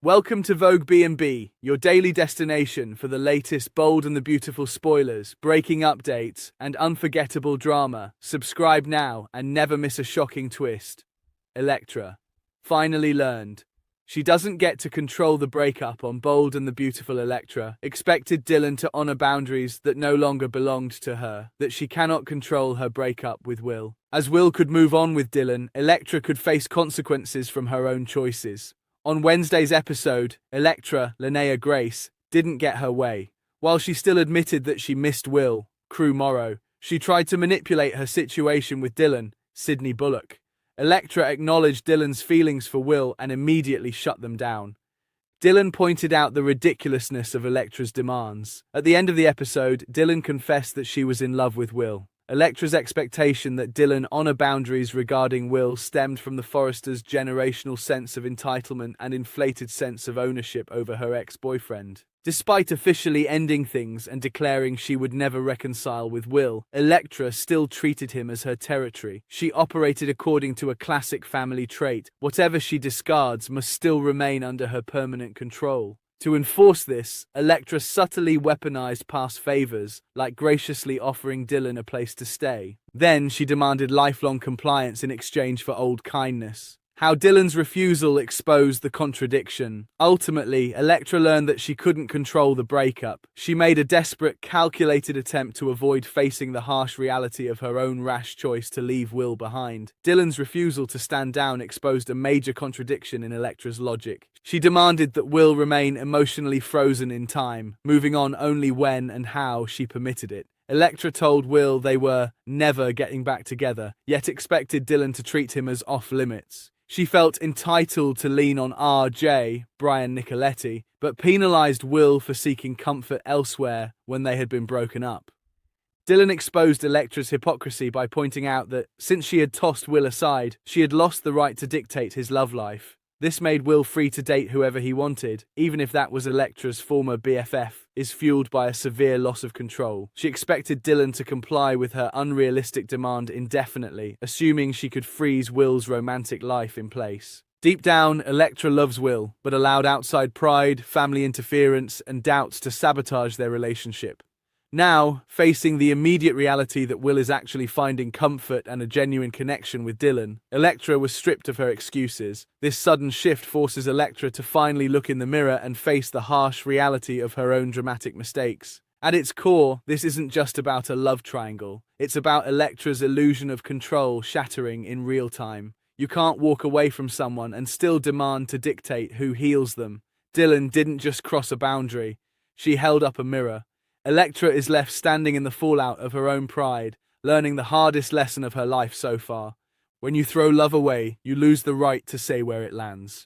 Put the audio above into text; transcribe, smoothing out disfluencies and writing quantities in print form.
Welcome to Vogue B&B, your daily destination for the latest Bold and the Beautiful spoilers, breaking updates, and unforgettable drama. Subscribe now and never miss a shocking twist. Electra finally learned she doesn't get to control the breakup on Bold and the Beautiful. Electra expected Dylan to honor boundaries that no longer belonged to her, that she cannot control her breakup with Will. As Will could move on with Dylan, Electra could face consequences from her own choices. On Wednesday's episode, Electra, Linnea Grace, didn't get her way. While she still admitted that she missed Will, Crew Morrow, she tried to manipulate her situation with Dylan, Sydney Bullock. Electra acknowledged Dylan's feelings for Will and immediately shut them down. Dylan pointed out the ridiculousness of Electra's demands. At the end of the episode, Dylan confessed that she was in love with Will. Electra's expectation that Dylan honor boundaries regarding Will stemmed from the Forrester's generational sense of entitlement and inflated sense of ownership over her ex-boyfriend. Despite officially ending things and declaring she would never reconcile with Will, Electra still treated him as her territory. She operated according to a classic family trait: whatever she discards must still remain under her permanent control. To enforce this, Electra subtly weaponized past favors, like graciously offering Dylan a place to stay. Then she demanded lifelong compliance in exchange for old kindness. How Dylan's refusal exposed the contradiction. Ultimately, Electra learned that she couldn't control the breakup. She made a desperate, calculated attempt to avoid facing the harsh reality of her own rash choice to leave Will behind. Dylan's refusal to stand down exposed a major contradiction in Electra's logic. She demanded that Will remain emotionally frozen in time, moving on only when and how she permitted it. Electra told Will they were never getting back together, yet expected Dylan to treat him as off-limits. She felt entitled to lean on RJ, Brian Nicoletti, but penalized Will for seeking comfort elsewhere when they had been broken up. Dylan exposed Electra's hypocrisy by pointing out that, since she had tossed Will aside, she had lost the right to dictate his love life. This made Will free to date whoever he wanted, even if that was Electra's former BFF, is fueled by a severe loss of control. She expected Dylan to comply with her unrealistic demand indefinitely, assuming she could freeze Will's romantic life in place. Deep down, Electra loves Will, but allowed outside pride, family interference, and doubts to sabotage their relationship. Now, facing the immediate reality that Will is actually finding comfort and a genuine connection with Dylan, Electra was stripped of her excuses. This sudden shift forces Electra to finally look in the mirror and face the harsh reality of her own dramatic mistakes. At its core, this isn't just about a love triangle. It's about Electra's illusion of control shattering in real time. You can't walk away from someone and still demand to dictate who heals them. Dylan didn't just cross a boundary. She held up a mirror. Electra is left standing in the fallout of her own pride, learning the hardest lesson of her life so far. When you throw love away, you lose the right to say where it lands.